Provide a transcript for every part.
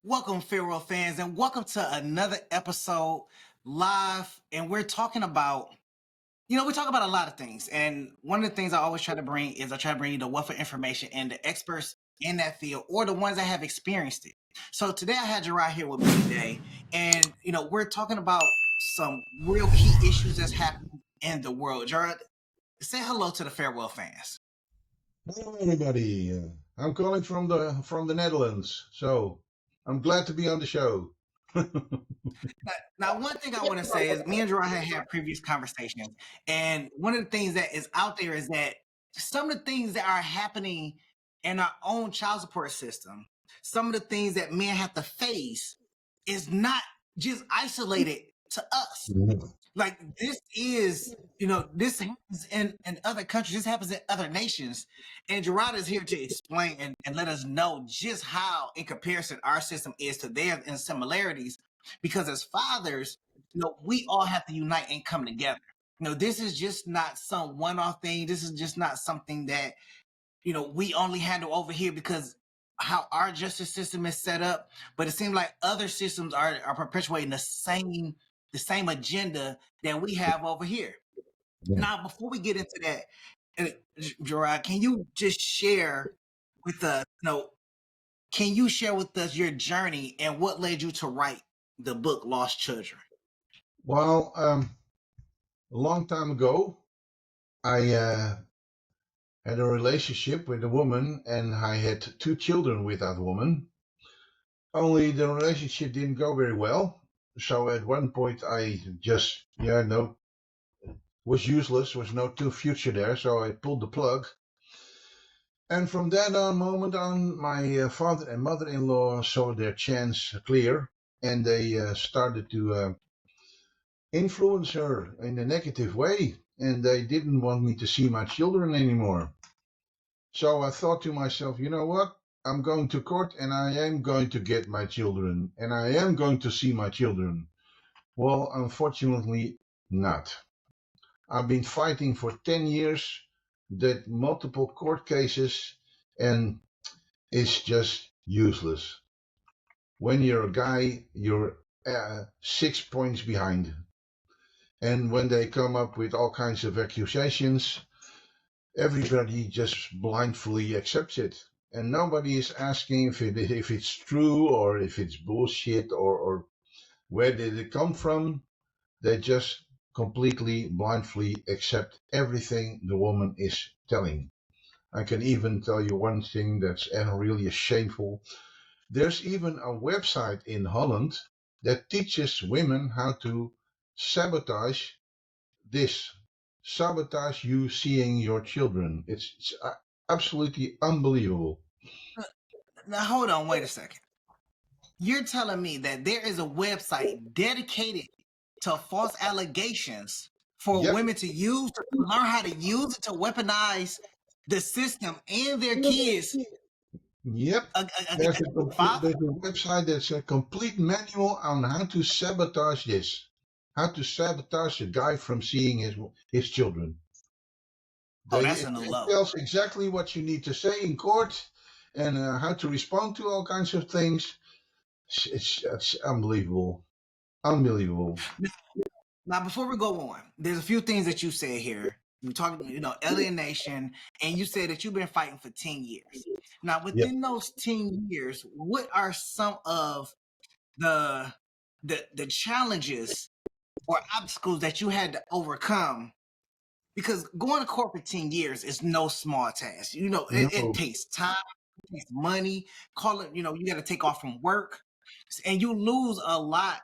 Welcome, Farewell fans, and welcome to another episode live. And we're talking about, we talk about a lot of things. And one of the things I always try to bring is I try to bring you the wealth of information and the experts in that field or the ones that have experienced it. So today I had Gerard here with me today, and we're talking about some real key issues that's happening in the world. Gerard, say hello to the Farewell fans. Hello, everybody. I'm calling from the Netherlands, so I'm glad to be on the show. Now, one thing I want to say is me and Gerard had previous conversations, and one of the things that is out there is that some of the things that are happening in our own child support system, some of the things that men have to face is not just isolated to us. Like this is, this happens in other countries, this happens in other nations. And Gerard is here to explain and let us know just how, in comparison, our system is to theirs in similarities. Because as fathers, we all have to unite and come together. This is just not some one-off thing. This is just not something that, we only handle over here because how our justice system is set up. But it seems like other systems are perpetuating the same agenda that we have over here. Yeah. Now, before we get into that, Gerard, can you just share with us, your journey and what led you to write the book Lost Children? Well, a long time ago, I had a relationship with a woman, and I had 2 children with that woman. Only the relationship didn't go very well. So at one point, I just, was useless. Was no future there. So I pulled the plug. And from that moment on, my father and mother-in-law saw their chance clear, and they started to influence her in a negative way, and they didn't want me to see my children anymore. So I thought to myself, you know what? I'm going to court, and I am going to get my children, and I am going to see my children. Well, unfortunately, not. I've been fighting for 10 years, did multiple court cases, and it's just useless. When you're a guy, you're 6 points behind. And when they come up with all kinds of accusations, everybody just blindly accepts it. And nobody is asking if it's true or if it's bullshit or where did it come from. They just completely blindly accept everything the woman is telling. I can even tell you one thing that's really shameful. There's even a website in Holland that teaches women how to sabotage you seeing your children. It's absolutely unbelievable. Now, hold on, wait a second. You're telling me that there is a website dedicated to false allegations for Yep. women to use, to learn how to use it to weaponize the system and their kids? Yep. There's a website that's a complete manual on how to sabotage this. How to sabotage a guy from seeing his children. That's It a new low. tells exactly what you need to say in court and how to respond to all kinds of things. It's unbelievable. Unbelievable. Now, before we go on, there's a few things that you said here. We talked, alienation, and you said that you've been fighting for 10 years. Now, within those 10 years, what are some of the challenges or obstacles that you had to overcome? Because going to court for 10 years is no small task. It takes time, it takes money, you got to take off from work, and you lose a lot,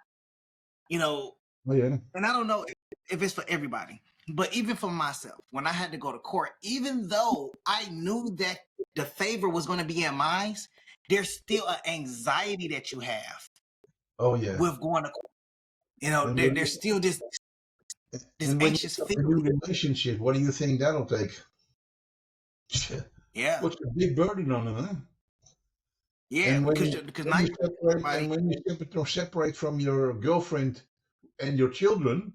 And I don't know if it's for everybody, but even for myself, when I had to go to court, even though I knew that the favor was going to be in mine, there's still an anxiety that you have. Oh yeah. With going to court. There's still this anxious feeling. Relationship, what do you think that'll take? Yeah. Puts a big burden on them, huh? Yeah, and when because you separate from your girlfriend and your children,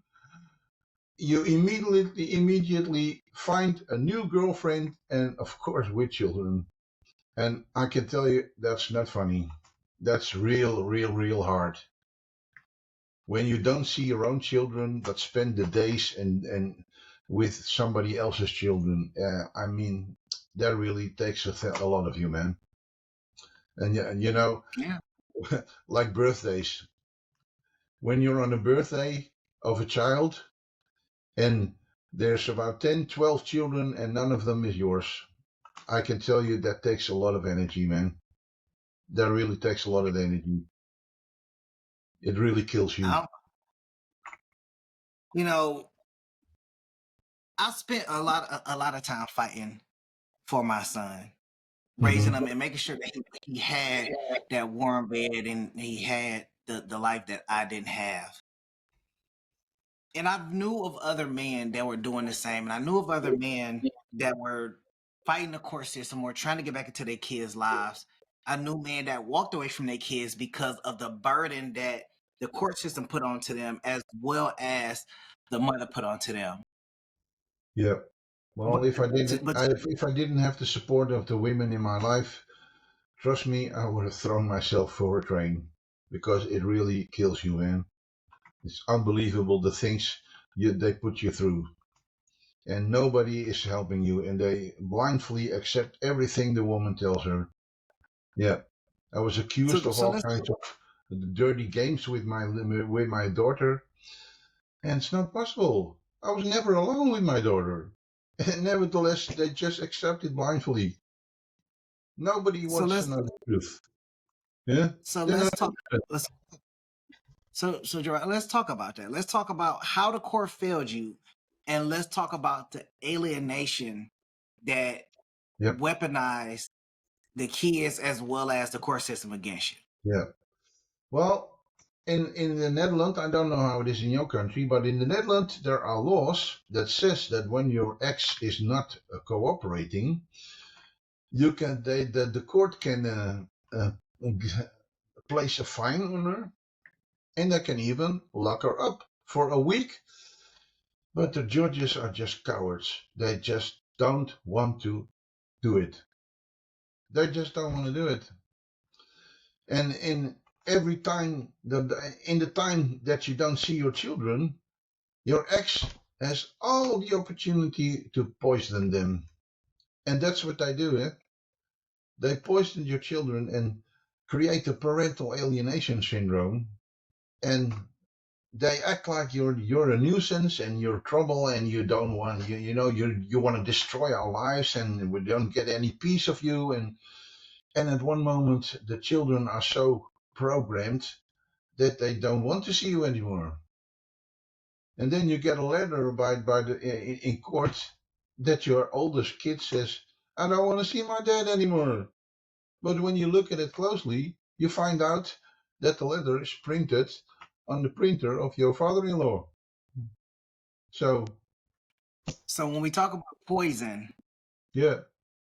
you immediately find a new girlfriend, and of course with children. And I can tell you that's not funny. That's real hard. When you don't see your own children, but spend the days and with somebody else's children, I mean, that really takes a lot of you, man. And you know, Yeah. like birthdays, when you're on a birthday of a child and there's about 10, 12 children and none of them is yours, I can tell you that takes a lot of energy, man. That really takes a lot of energy. It really kills you. I, you know, I spent a lot of time fighting for my son, raising Hmm. him and making sure that he had that warm bed and he had the life that I didn't have. And I knew of other men that were doing the same, and I knew of other men that were fighting the court system or trying to get back into their kids' lives. I knew men that walked away from their kids because of the burden that the court system put onto them, as well as the mother put onto them. Yeah. But Well, if I didn't, but if I didn't have the support of the women in my life, trust me, I would have thrown myself for a train because it really kills you, man. It's unbelievable the things they put you through, and nobody is helping you, and they blindly accept everything the woman tells her. Yeah, I was accused so of so all let's kinds of dirty games with my daughter, and it's not possible. I was never alone with my daughter, and nevertheless, they just accept it blindly. Nobody so wants to let's know the truth. Yeah, so they're let's not talk. interested. Let's so Gerard, let's talk about that. Let's talk about how the court failed you, and let's talk about the alienation that Yep, weaponized the kids as well as the court system against you. yeah. Well, in the Netherlands, I don't know how it is in your country, but in the Netherlands, there are laws that says that when your ex is not cooperating, you can the court can place a fine on her, and they can even lock her up for a week. But the judges are just cowards. They just don't want to do it. They just don't want to do it. And in every time in the time that you don't see your children, your ex has all the opportunity to poison them. And that's what they do. Eh? They poison your children and create a parental alienation syndrome. And they act like you're a nuisance and you're trouble and you don't want you want to destroy our lives and we don't get any piece of you. And at one moment the children are so programmed that they don't want to see you anymore. And then you get a letter by the in court that your oldest kid says, "I don't want to see my dad anymore." But when you look at it closely, you find out that the letter is printed on the printer of your father-in-law. So So when we talk about poison, yeah,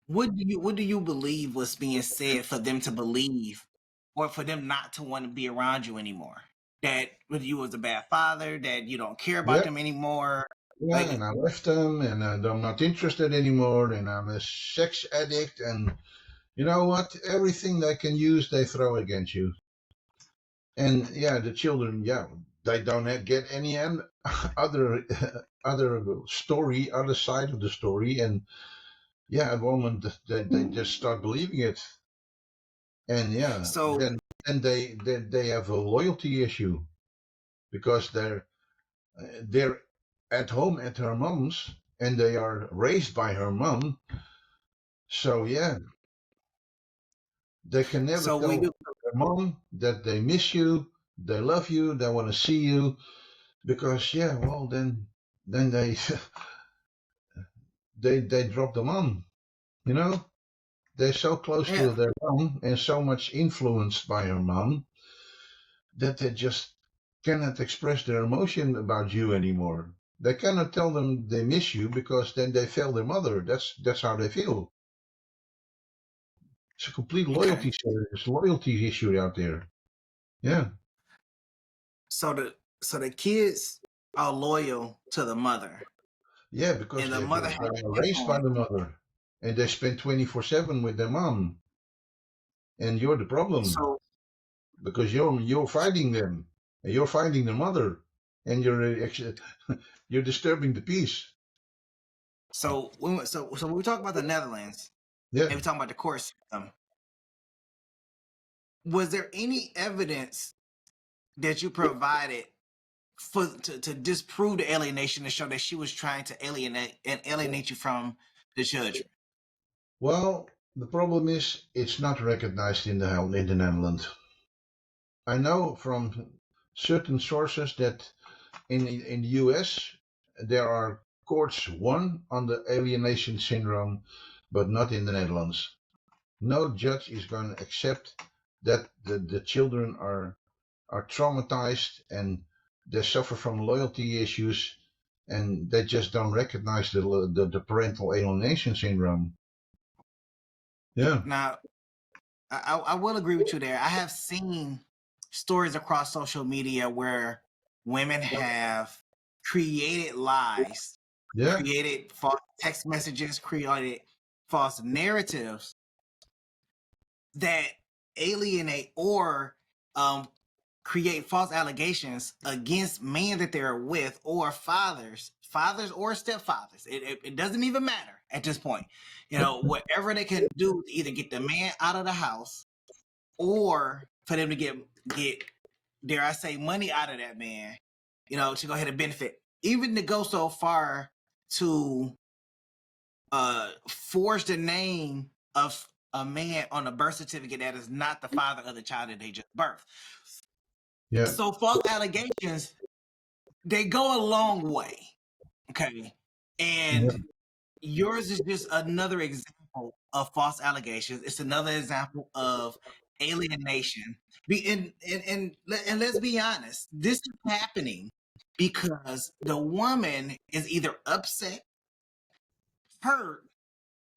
what do you believe was being said for them to believe, or for them not to want to be around you anymore? That whether you was a bad father, that you don't care about yeah, them anymore, yeah. And like I left them, and I'm not interested anymore, and I'm a sex addict, and you know what? Everything they can use, they throw against you. And yeah, the children, yeah, they don't get any other other story, other side of the story, and yeah, at the moment they just start believing it, and yeah, so. then they have a loyalty issue because they're at home at her mom's and they are raised by her mom, so yeah, they can never So we tell their mom that they miss you, they love you, they want to see you, because yeah, well then they they drop the mom, you know. They're so close Yeah. to their mom and so much influenced by her mom that they just cannot express their emotion about you anymore. They cannot tell them they miss you because then they fail their mother. That's how they feel. It's a complete Okay. loyalty issue out there. Yeah. So the kids. are loyal to the mother, Yeah, because and the they mother has are raised by influence. the mother, and they spend 24/7 with their mom, and you're the problem So, because you're fighting them, and you're fighting the mother, and you're disturbing the peace. so when we talk about the Netherlands Yeah. and we talk about the court system, was there any evidence that you provided to disprove the alienation to show that she was trying to alienate you from the children? Well, the problem is it's not recognized in the Netherlands. I know from certain sources that in the US there are courts one on the alienation syndrome, but not in the Netherlands. No judge is going to accept that the children are traumatized and they suffer from loyalty issues and they just don't recognize the parental alienation syndrome. Yeah, Now, I will agree with you there. I have seen stories across social media where women have created lies, yeah, created false text messages, created false narratives that alienate or um, create false allegations against men that they're with, or fathers or stepfathers. It doesn't even matter at this point. Whatever they can do to either get the man out of the house or for them to get dare I say money out of that man, to go ahead and benefit. Even to go so far to forge the name of a man on a birth certificate that is not the father of the child that they just birthed. yeah, So false allegations, they go a long way. Okay. yeah, And yours is just another example of false allegations. It's another example of alienation. And let's be honest, this is happening because the woman is either upset, hurt,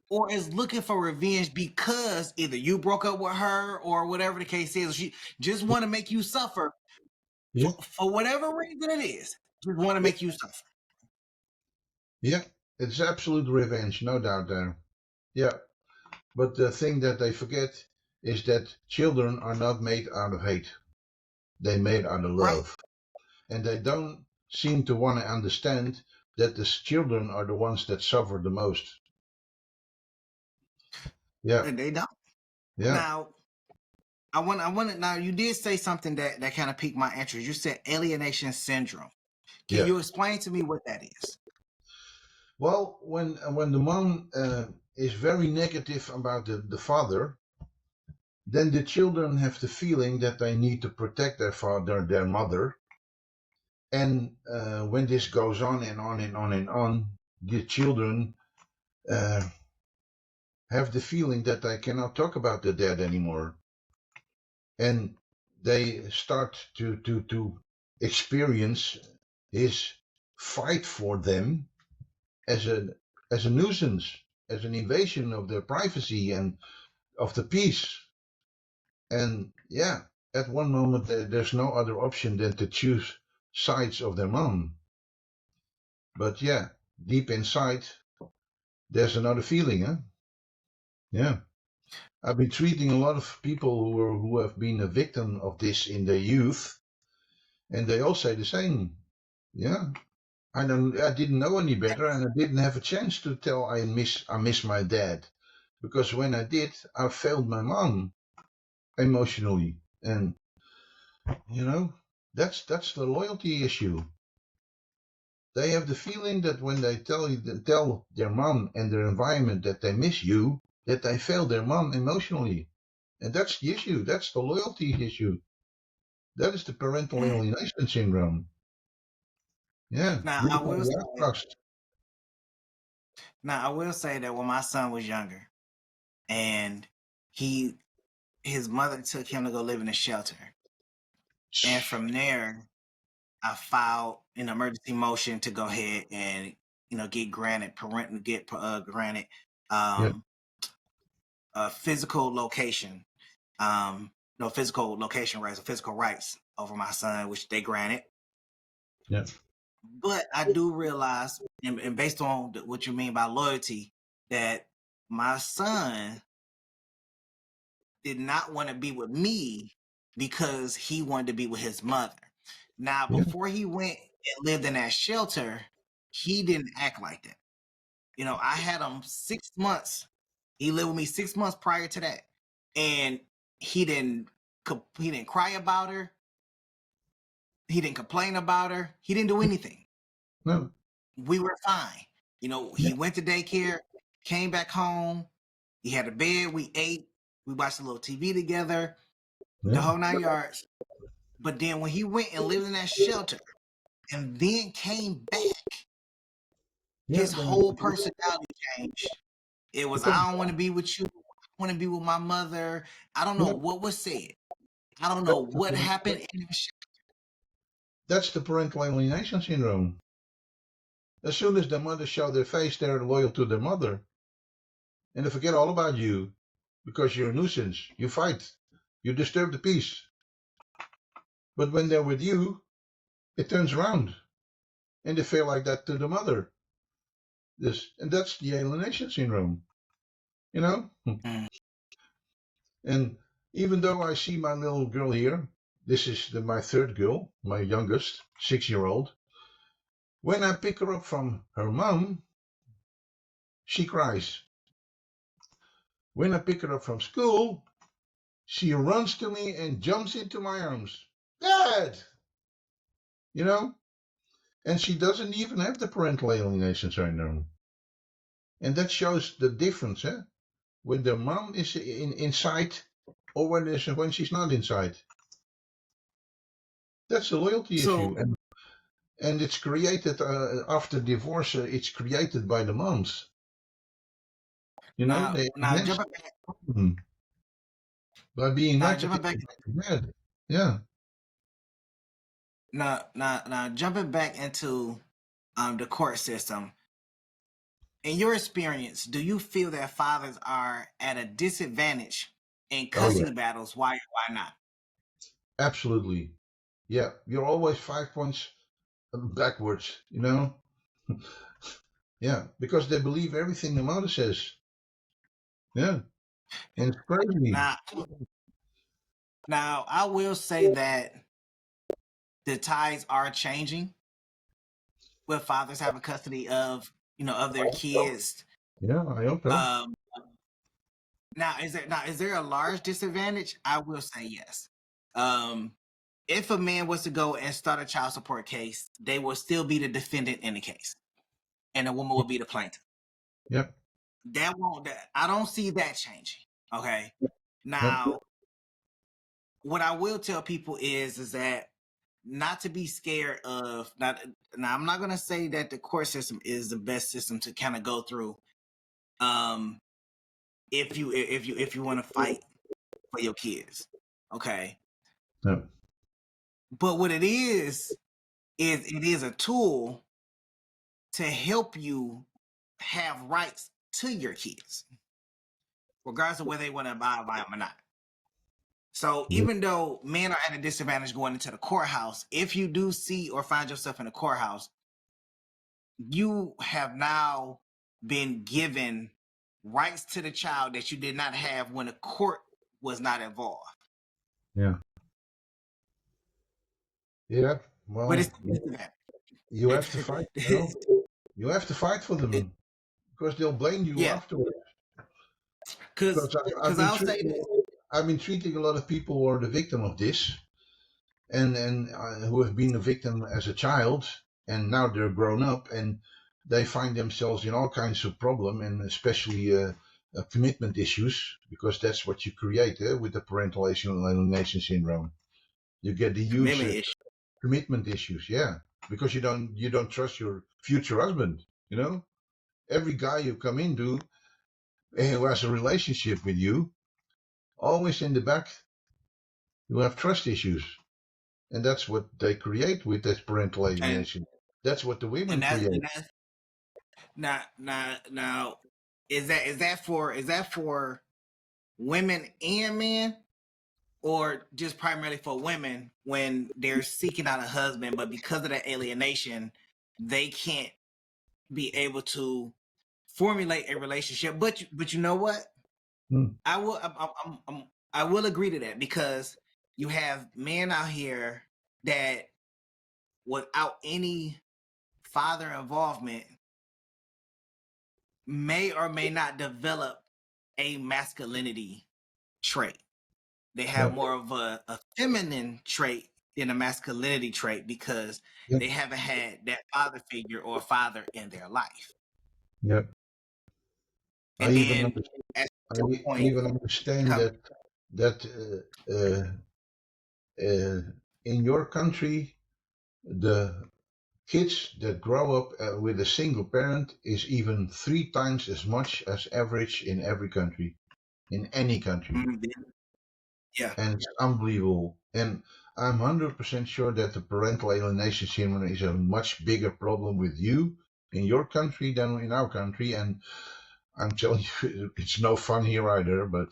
or is looking for revenge because either you broke up with her or whatever the case is. She just want to make you suffer yeah, for whatever reason it is. Just want to make you suffer. yeah. It's absolute revenge, no doubt there. Yeah, but the thing that they forget is that children are not made out of hate. They're made out of Right. love. And they don't seem to want to understand that the children are the ones that suffer the most. Yeah, And they don't. yeah, Now, now you did say something that kind of piqued my interest. You said alienation syndrome. Can yeah. you explain to me what that is? Well, when the mom is very negative about the father, then the children have the feeling that they need to protect their father, their mother. And when this goes on and on and on and on, the children uh, have the feeling that they cannot talk about the dad anymore, and they start to experience his fight for them as a nuisance, as an invasion of their privacy and of the peace. And yeah, at one moment there's no other option than to choose sides of their mom. But yeah, deep inside there's another feeling, huh? Yeah. I've been treating a lot of people who have been a victim of this in their youth, and they all say the same. Yeah, I didn't know any better, and I didn't have a chance to tell I miss my dad, because when I did, I failed my mom emotionally, and that's the loyalty issue. They have the feeling that when they tell their mom and their environment that they miss you, that they failed their mom emotionally, and that's the issue. That's the loyalty issue. That is the parental Mm. alienation syndrome. Yeah, Now I breaking will that say, trust. now I will say that when my son was younger, and he his mother took him to go live in a shelter, and from there I filed an emergency motion to go ahead and get granted granted Yeah, um, a physical location, no physical location rights or physical rights over my son, which they granted. yeah, But I do realize, and based on what you mean by loyalty, that my son did not want to be with me because he wanted to be with his mother. Now, Yeah. before he went and lived in that shelter, he didn't act like that. I had him 6 months. He lived with me 6 months prior to that, and he didn't he didn't cry about her. He didn't complain about her. He didn't do anything. No. We were fine. Yeah. He went to daycare, came back home. He had a bed. We ate. We watched a little TV together, the Yeah. whole 9 yards. But then when he went and lived in that shelter and then came back, Yeah. his Then whole personality changed. It was, because I don't want to be with you. I want to be with my mother. I don't know yeah, what was said. I don't know that's what happened in the that's the parental alienation syndrome. As soon as the mother show their face, they're loyal to their mother, and they forget all about you because you're a nuisance. You fight, you disturb the peace. But when they're with you, it turns around, and they feel like that to the mother. And that's the alienation syndrome. You know. Mm. And even though I see my little girl here, this is my third girl, my youngest, 6 year old. When I pick her up from her mom, she cries. When I pick her up from school, she runs to me and jumps into my arms. Dad! You know? And she doesn't even have the parental alienation syndrome. And that shows the difference, eh? When the mom is inside or when she's not inside. That's a loyalty So issue. And it's created after divorce, it's created by the moms. You know, now, they now enhance jumping the back, problem by being now negative jumping back, and bad. Yeah. now jumping back into the court system. In your experience, do you feel that fathers are at a disadvantage in Oh, yeah. custody battles? Why not? Absolutely. Yeah. You're always 5 points backwards, you know? Yeah. Because they believe everything the mother says. Yeah. And it's crazy. Now, now I will say that the tides are changing with fathers having custody of their kids. Yeah, I hope so. Um, now is there a large disadvantage? I will say yes. Um, if a man was to go and start a child support case, they will still be the defendant in the case, and the woman will be the plaintiff. Yep. That won't. I don't see that changing. Okay. Yep. Now, what I will tell people is that not to be scared of not. Now, I'm not going to say that the court system is the best system to kind of go through. Um, if you want to fight for your kids, okay. Yep. But what it is it is a tool to help you have rights to your kids, regardless of whether they want to abide by them or not. So Yep. even though men are at a disadvantage going into the courthouse, if you do see or find yourself in the courthouse, you have now been given rights to the child that you did not have when the court was not involved. Yeah. Yeah. But Well, it's a disadvantage. you have to fight, you know? You have to fight for them because they'll blame you Yeah, afterwards. because Because because I'll say this. I've been treating a lot of people who are the victim of this, and who have been a victim as a child, and now they're grown up, and they find themselves in all kinds of problem, and especially commitment issues, because that's what you create with the parental alienation syndrome. You get the huge Commitment issue. commitment issues, yeah, because you don't trust your future husband. You know, every guy you come into who has a relationship with you, always in the back, you have trust issues. And that's what they create with this parental and alienation. That's what the women and that's create. and that's now is that for women and men, or just primarily for women when they're seeking out a husband, but because of the alienation they can't be able to formulate a relationship. But you know what? Hmm. I will I will agree to that, because you have men out here that without any father involvement may or may not develop a masculinity trait. They have Yeah. more of a feminine trait than a masculinity trait, because Yeah. they haven't had that father figure or father in their life. Yeah. I And even then understand, at I, some I point even understand come that in your country the kids that grow up with a single parent is even 3 times as much as average in every country, in any country. yeah. And it's unbelievable. And I'm 100% sure that the parental alienation syndrome is a much bigger problem with you in your country than in our country. And I'm telling you, it's no fun here either. But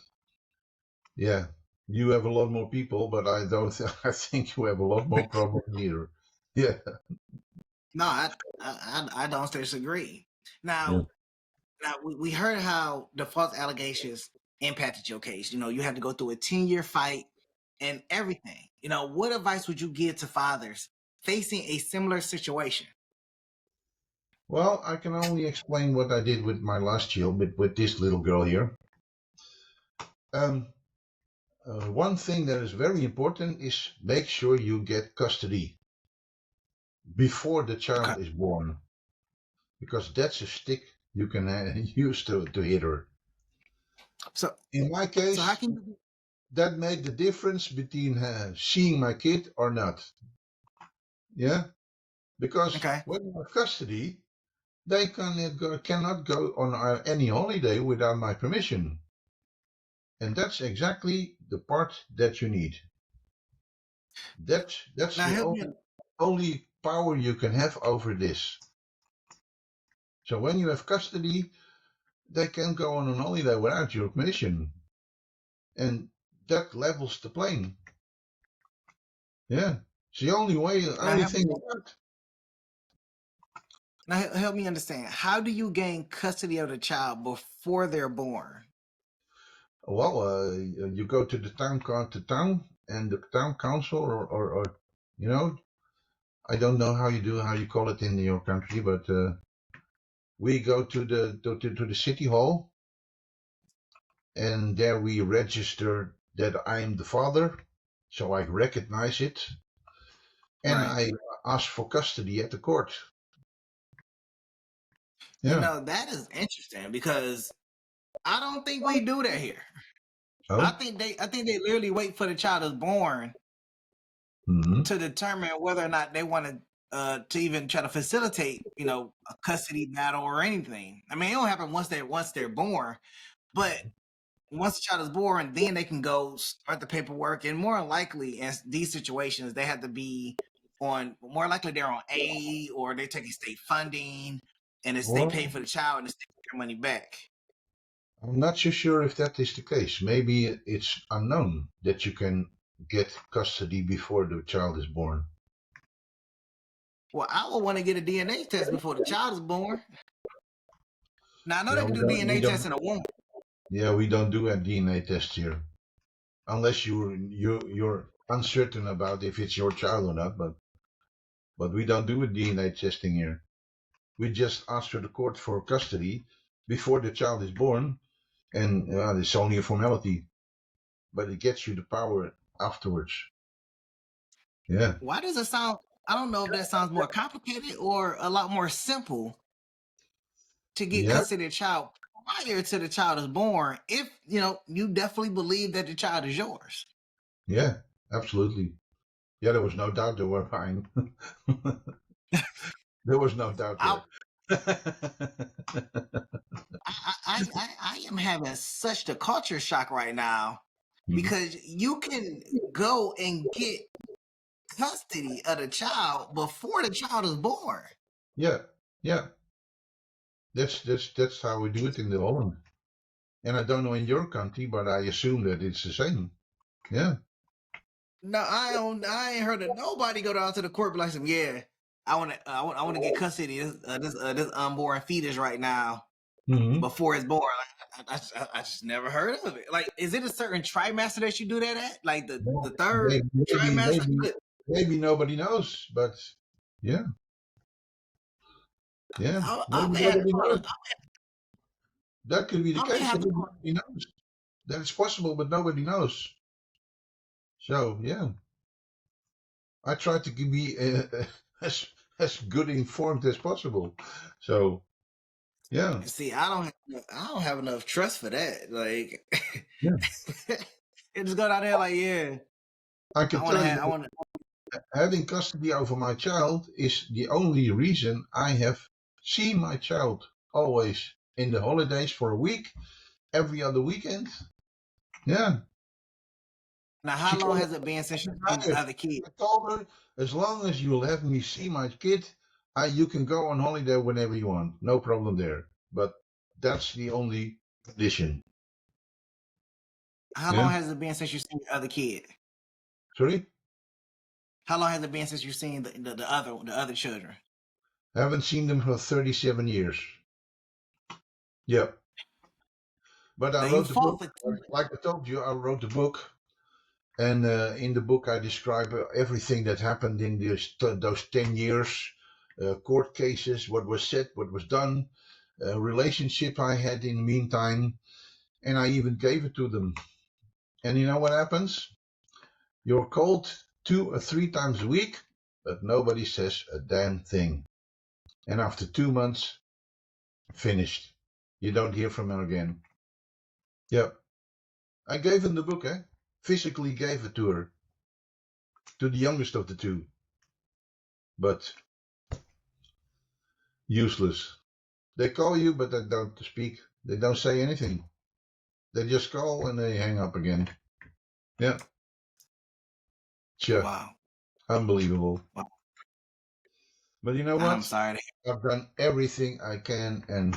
yeah, you have a lot more people, but I don't. I think you have a lot more problems here. Yeah. No, I don't disagree. Yeah. Now we heard how the false allegations impacted your case. You know, you had to go through a 10-year fight and everything. You know, what advice would you give to fathers facing a similar situation? Well, I can only explain what I did with my last child, with this little girl here. Um, one thing that is very important is make sure you get custody before the Okay. child is born, because that's a stick you can use to hit her. So In my so how case, can you that made the difference between seeing my kid or not. Yeah, because okay. when you have custody, they cannot go on any holiday without my permission, and that's exactly the part that you need. That's Now the help me only power you can have over this. So when you have custody, they can go on an holiday without your permission, and that levels the playing. Yeah, it's the only way, the now only help thing me about. help me understand. How do you gain custody of the child before they're born? Well, you go to the town, and the town council, or you know, I don't know how you call it in your country, but we go to the city hall, and there we register that I am the father, so I recognize it, and Right. I ask for custody at the court. You Yeah. know, that is interesting, because I don't think we do that here. Oh. I think they literally wait for the child is born Hmm. to determine whether or not they want to even try to facilitate, you know, a custody battle or anything. I mean, it don't happen once they're born, but once the child is born, then they can go start the paperwork. And more likely, in these situations, they have to be on, more likely they're on aid, or they're taking state funding, and the state paying Well, for the child, and the state get their money back. I'm not so sure if that is the case. Maybe it's unknown that you can get custody before the child is born. Well, I would want to get a DNA test before the child is born. Now I know Yeah, they can we do don't. We DNA don't. tests in a womb. Yeah, we don't do a DNA test here, unless you're uncertain about if it's your child or not. But we don't do a DNA testing here. We just ask for the court for custody before the child is born, and it's only a formality, but it gets you the power afterwards. Yeah. Why does it sound? I don't know if that sounds more complicated or a lot more simple to get Yeah. custody of the child prior to the child is born, if you know you definitely believe that the child is yours. Yeah. Absolutely. Yeah, there was no doubt they were mine. There was no doubt I there. I am having such the culture shock right now, Mhm. because you can go and get custody of the child before the child is born. Yeah, yeah. That's how we do it in the Holland. And I don't know in your country, but I assume that it's the same. Yeah. No, I ain't heard of nobody go down to the court be like, yeah. I want to get custody of this unborn fetus right now Mm-hmm. before it's born. Like, I just never heard of it. Like, is it a certain trimester that you do that at? Like the third trimester? Maybe nobody knows, but yeah, I maybe may have, nobody knows. That could be the I may case. have to. Nobody knows. That is possible, but nobody knows. So yeah, I try to be as good informed as possible. So yeah, See, I don't have enough trust for that. Like, yeah. it just go down there like, yeah, I can tell you, I want to. having custody over my child is the only reason I have seen my child always in the holidays for a week, every other weekend. Yeah. Now, She how long told me, has it been since you've I'm seen the tired. other kid? I told her, as long as you'll have me see my kid, you can go on holiday whenever you want. No problem there. But that's the only condition. How long Yeah. has it been since you've seen the other kid? Sorry? How long has it been since you've seen the other children? I haven't seen them for 37 years. Yeah. But I Now you wrote the fought book. for Like I told you, I wrote the book. And in the book, I describe everything that happened in those 10 years, court cases, what was said, what was done, relationship I had in the meantime, and I even gave it to them. And you know what happens? You're called 2 or 3 times a week, but nobody says a damn thing. And after 2 months, finished. You don't hear from them again. Yep. I gave them the book, physically gave it to her, to the youngest of the two. But useless. They call you, but they don't speak. They don't say anything. They just call and they hang up again. Yeah. Sure. wow. Unbelievable. Wow. But you know I'm what? sorry. I've done everything I can, and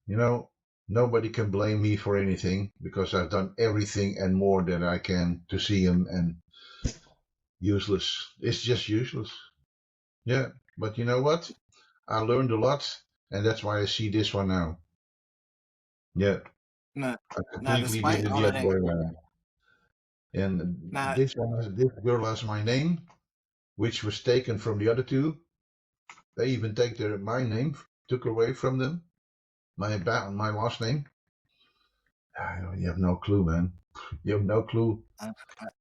you know, nobody can blame me for anything because I've done everything and more that I can to see him, and useless. It's just useless. Yeah. But you know what? I learned a lot, and that's why I see this one now. Yeah. Now, I completely did despite it all the of other that, way around. And now this girl has my name, which was taken from the other two. They even take my name, took away from them. My last name. You have no clue, man. You have no clue uh,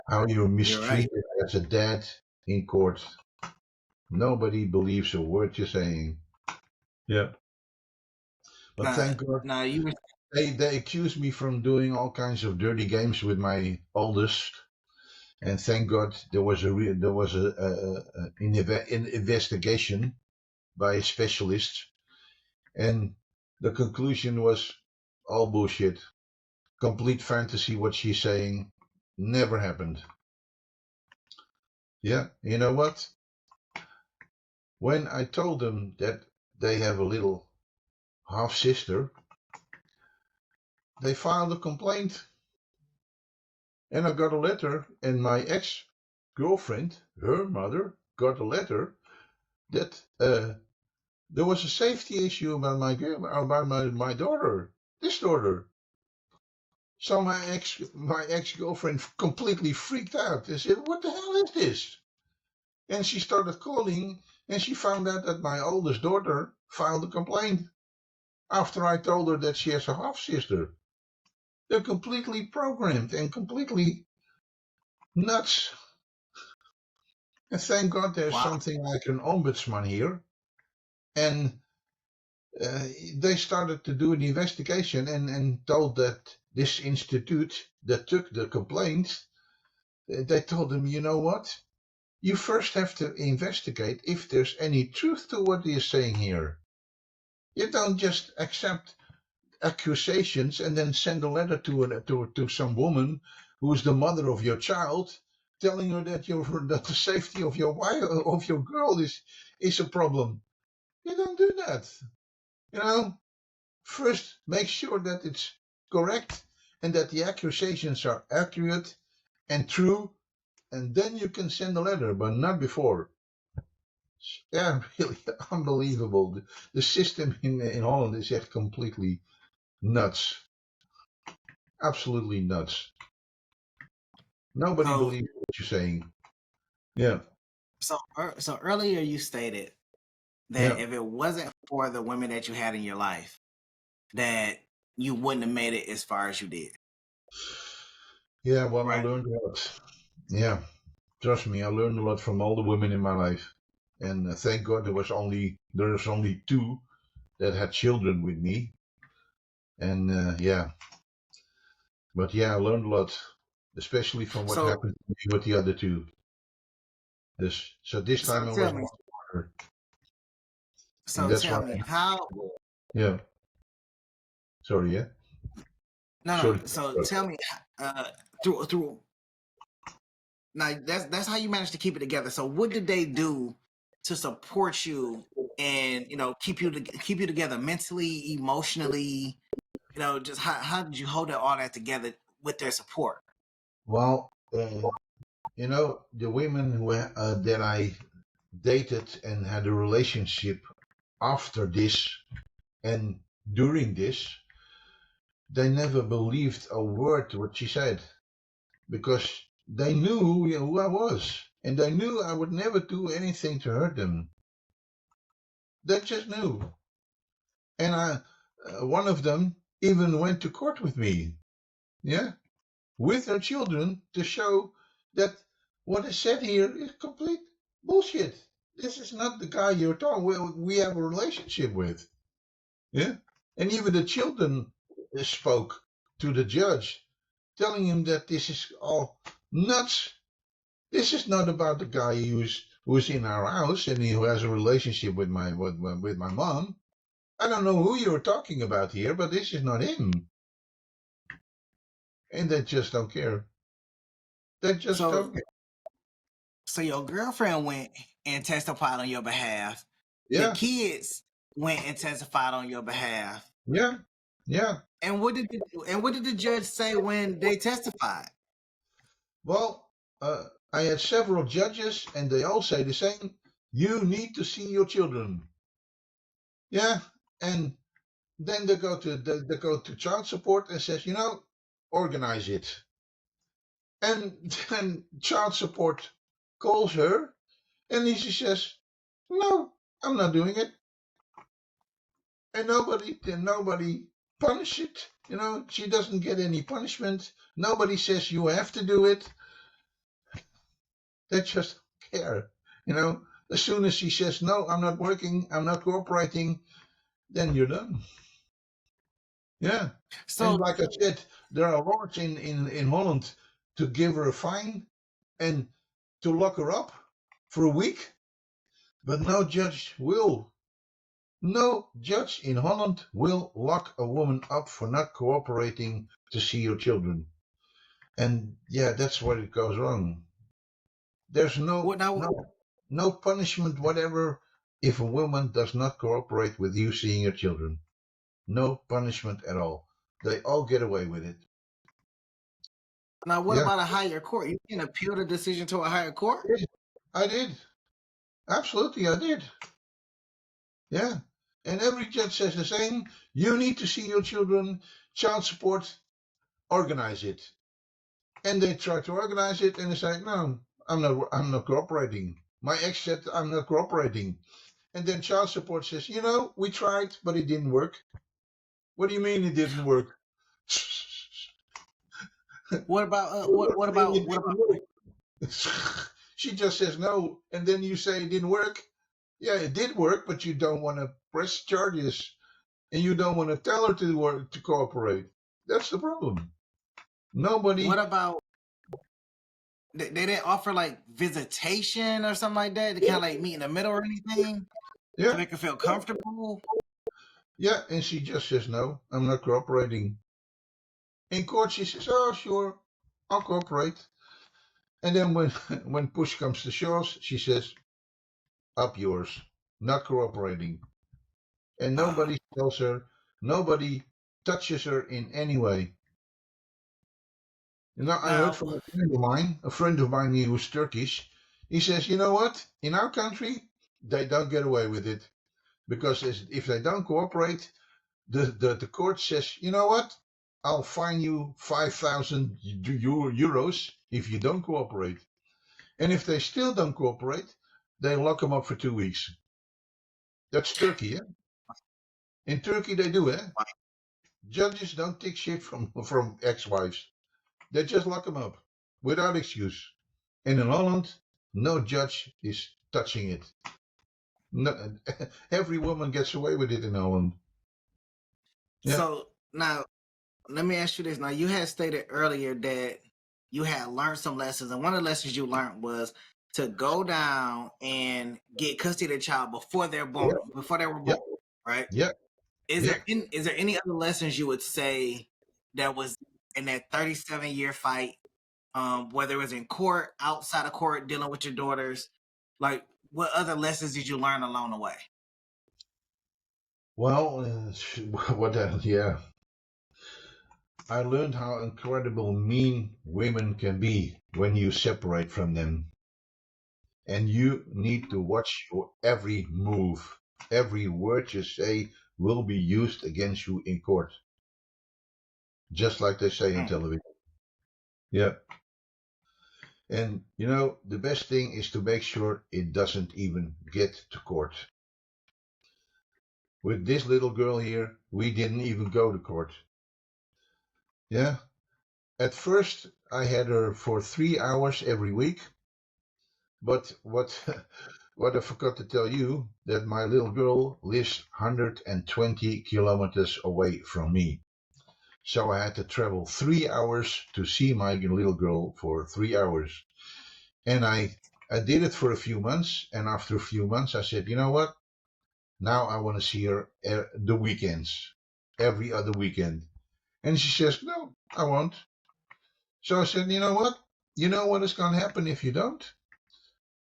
how you're you're right. mistreated as a dad in court. Nobody believes a word you're saying. Yeah. But Now, thank God now you were they accused me from doing all kinds of dirty games with my oldest. And thank God there was an investigation by specialists, and the conclusion was all bullshit, complete fantasy. What she's saying never happened. Yeah, you know what? When I told them that they have a little half sister, they filed a complaint, and I got a letter, and my ex girlfriend, her mother, got a letter that there was a safety issue about my daughter, this daughter. So my ex girlfriend completely freaked out and said, "What the hell is this?" And she started calling, and she found out that my oldest daughter filed a complaint after I told her that she has a half sister. They're completely programmed and completely nuts. And thank God there's wow. something like an ombudsman here, and uh, they started to do an investigation and told that this institute that took the complaint, they told them, you know what? You first have to investigate if there's any truth to what you're saying here. You don't just accept accusations and then send a letter to some woman who is the mother of your child, telling her that that the safety of your wife of your girl is a problem. You don't do that. You know, first make sure that it's correct and that the accusations are accurate and true, and then you can send a letter, but not before. Yeah, really unbelievable. The system in Holland is echt completely nuts. Absolutely nuts. Nobody So believes what you're saying. Yeah, so earlier you stated that yeah, if it wasn't for the women that you had in your life, that you wouldn't have made it as far as you did, yeah. Well, I right? learned a lot. Yeah, trust me, I learned a lot from all the women in my life, and thank God there's only two that had children with me, and yeah, but yeah, I learned a lot, especially from what So happened to me with the other two. This so time it tell was me, more harder, and so that's tell why. me how Yeah, sorry, yeah, no, sorry. so tell me uh through now that's how you managed to keep it together. So what did they do to support you and keep you together mentally, emotionally? Just how did you hold all that together with their support? Well, the women that I dated and had a relationship after this and during this, they never believed a word what she said because they knew who I was and they knew I would never do anything to hurt them. They just knew. And one of them even went to court with me, yeah, with her children to show that what is said here is complete bullshit. This is not the guy you're talking. We have a relationship with. Yeah. And even the children spoke to the judge, telling him that this is all nuts. This is not about the guy who's in our house and who has a relationship with my mom. I don't know who you're talking about here, but this is not him. And they just don't care. They just So don't care. so your girlfriend went and testified on your behalf. The Yeah, kids went and testified on your behalf. yeah, yeah. And what did the judge say when they testified? Well, I had several judges, and they all say the same. You need to see your children. Yeah, and then they go to child support and says, organize it. And then child support calls her, and she says, no, I'm not doing it. And nobody punish it. She doesn't get any punishment. Nobody says you have to do it. They just don't care. As soon as she says, no, I'm not working, I'm not cooperating, then you're done. Yeah. And So like I said, there are laws in Holland to give her a fine and to lock her up for a week, but no judge in Holland will lock a woman up for not cooperating to see her children. And yeah, that's where it goes wrong. There's what now? no punishment whatever if a woman does not cooperate with you seeing her children. No punishment at all. They all get away with it. Now what Yeah, about a higher court? You can appeal the decision to a higher court. I did. Absolutely, I did. Yeah. And every judge says the same. You need to see your children, child support, organize it. And they try to organize it and they say, no, I'm not cooperating. My ex said I'm not cooperating. And then child support says, we tried, but it didn't work. What do you mean it didn't work? What about What do you mean it what about didn't work? She just says no, and then you say it didn't work. Yeah, it did work, but you don't want to press charges, and you don't want to tell her to work to cooperate. That's the problem. what Nobody. about they didn't offer like visitation or something like that to kind Yeah, of like meet in the middle or anything to yeah, make her feel comfortable? yeah, and she just says no. I'm not cooperating. In court, she says, "Oh, sure, I'll cooperate." And then when when push comes to shove, she says, "Up yours, not cooperating." And Uh, nobody tells her, nobody touches her in any way. I heard now, from a friend of mine who's Turkish. He says, you know what? In our country, they don't get away with it because if they don't cooperate, the court says, you know what? I'll fine you 5,000 euros if you don't cooperate. And if they still don't cooperate, they lock them up for 2 weeks. That's Turkey, yeah? In Turkey, they do, eh? Judges don't take shit from ex-wives. They just lock them up without excuse. And in Holland, no judge is touching it. No, every woman gets away with it in Holland. Yeah. So now let me ask you this. Now you had stated earlier that you had learned some lessons, and one of the lessons you learned was to go down and get custody of the child before they're born, Yeah. before they were Yeah. born, right? Yeah. Yeah. Is there any other lessons you would say that was in that 37-year fight, whether it was in court, outside of court, dealing with your daughters? Like, what other lessons did you learn along the way? Well, what? Yeah, I learned how incredible mean women can be when you separate from them, and you need to watch your every move. Every word you say will be used against you in court, just like they say in Mm. television. Yeah. And you know, the best thing is to make sure it doesn't even get to court. With this little girl here, we didn't even go to court. Yeah. At first, I had her for 3 hours every week, but what what I forgot to tell you that my little girl lives 120 kilometers away from me. So I had to travel 3 hours to see my little girl for 3 hours. And I did it for a few months. And after a few months, I said, you know what? Now I want to see her the weekends, every other weekend. And she says, no, I won't. So I said, you know what? You know what is going to happen if you don't?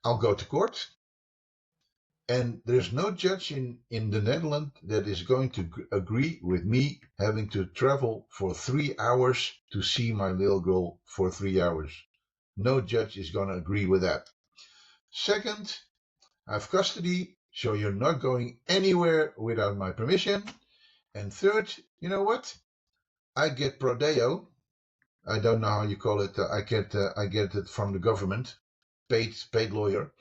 I'll go to court. And there's no judge in the Netherlands that is going to agree with me having to travel for 3 hours to see my little girl for 3 hours. No judge is going to agree with that. Second, I have custody, so you're not going anywhere without my permission. And third, you know what? I get prodeo. I don't know how you call it. I get it from the government, paid lawyer,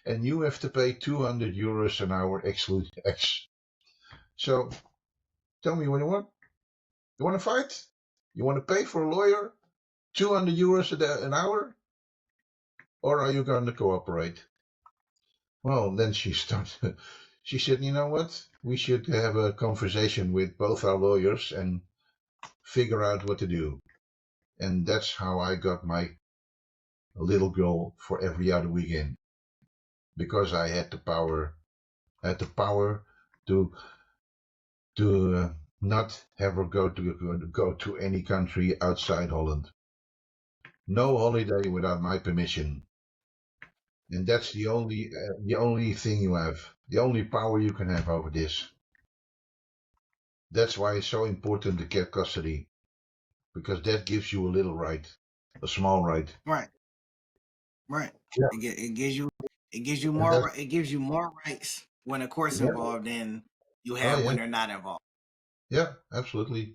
and you have to pay 200 euros an hour exclude X. So tell me what you want. You want to fight? You want to pay for a lawyer 200 euros an hour, or are you going to cooperate? Well, then she started. She said, you know what? We should have a conversation with both our lawyers and figure out what to do. And that's how I got my little girl for every other weekend because I had the power. I had the power to not have her go to any country outside Holland. No holiday without my permission, and that's the only thing you have, the only power you can have over this. That's why it's so important to get custody because that gives you a little right, a small right. Right, right. Yeah, It gives you and that's it gives you more rights when the court's yeah. involved than you Oh have yeah, when they're not involved. yeah, absolutely.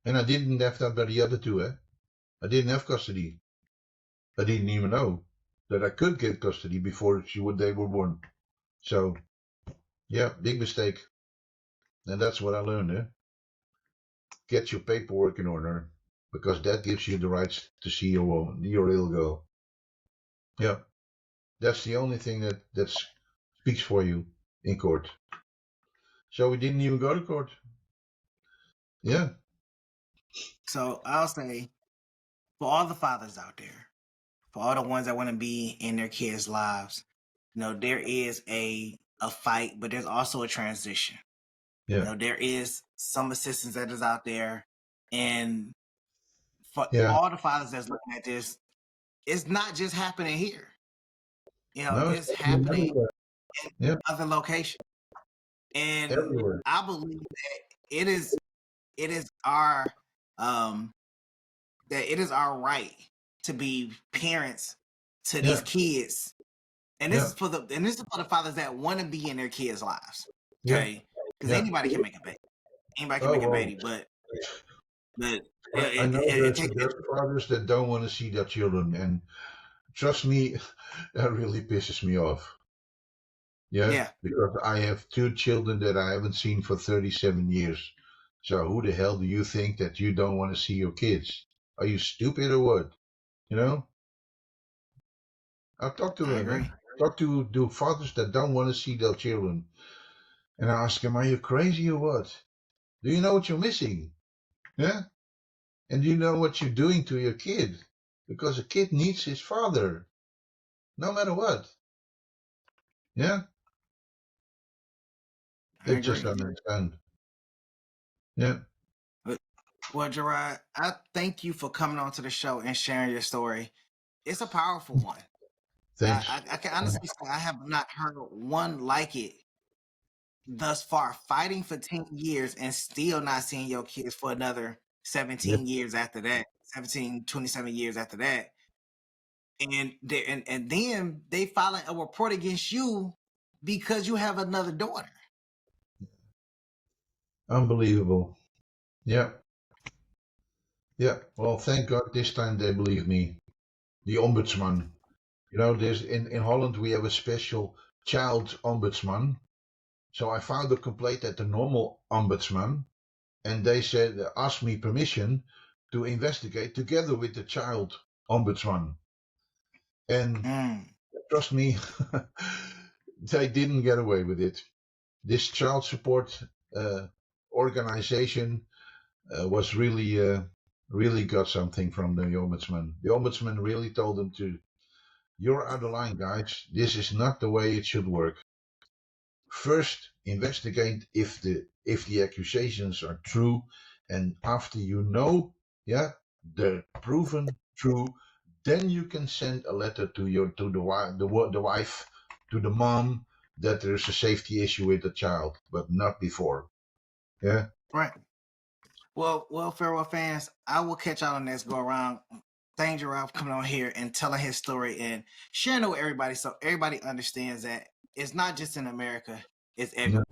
And I didn't have that by the other two. I didn't have custody. I didn't even know that I could get custody before they were born. So yeah, big mistake. And that's what I learned. Get your paperwork in order because that gives you the rights to see your woman, your little girl. Yeah, that's the only thing that speaks for you in court. So we didn't even go to court. Yeah, So I'll say for all the fathers out there, for all the ones that want to be in their kids' lives, there is a fight, but there's also a transition. yeah, There is some assistance that is out there, and for yeah. all the fathers that's looking at this, it's not just happening here. No, it's It's happening happening everywhere. in Yeah, other locations, and everywhere. I believe that it is our um that it is our right to be parents to these Yeah, kids And this Yeah. is for the fathers that want to be in their kids' lives. Yeah. Okay, because Yeah. anybody can make a baby. Anybody can Oh make a well. baby, but I know it takes there's fathers that don't want to see their children, and trust me, that really pisses me off. Yeah, yeah, because I have two children that I haven't seen for 37 years. So who the hell do you think that you don't want to see your kids? Are you stupid or what? You know? I'll talk to I them, eh? agree. Talk to fathers that don't want to see their children. And I ask them, are you crazy or what? Do you know what you're missing? Yeah? And do you know what you're doing to your kid? Because a kid needs his father, no matter what. Yeah? I They just agree. don't understand. Yeah. But, well, Gerard, I thank you for coming on to the show and sharing your story. It's a powerful one. Thanks. I can honestly say I have not heard one like it thus far. Fighting for 10 years and still not seeing your kids for another Yep. 17 years after that, 17, 27 years after that. And then they filing a report against you because you have another daughter. Unbelievable. Yeah. Yeah. Well, thank God this time they believe me. The Ombudsman. You know, there's in Holland we have a special child ombudsman. So I filed a complaint at the normal ombudsman, and they said ask me permission to investigate together with the child ombudsman. And Mm, trust me, they didn't get away with it. This child support uh, organization was really got something from the ombudsman. The ombudsman really told them to, you're out of line, guys. This is not the way it should work. First, investigate if the accusations are true, and after you know, yeah, they're proven true, then you can send a letter to the wife, to the mom, that there's a safety issue with the child, but not before. Yeah. right. Well, Farewell fans, I will catch y'all on next go around. Thank Gerard for coming on here and telling his story and sharing it with everybody so everybody understands that it's not just in America, it's everywhere.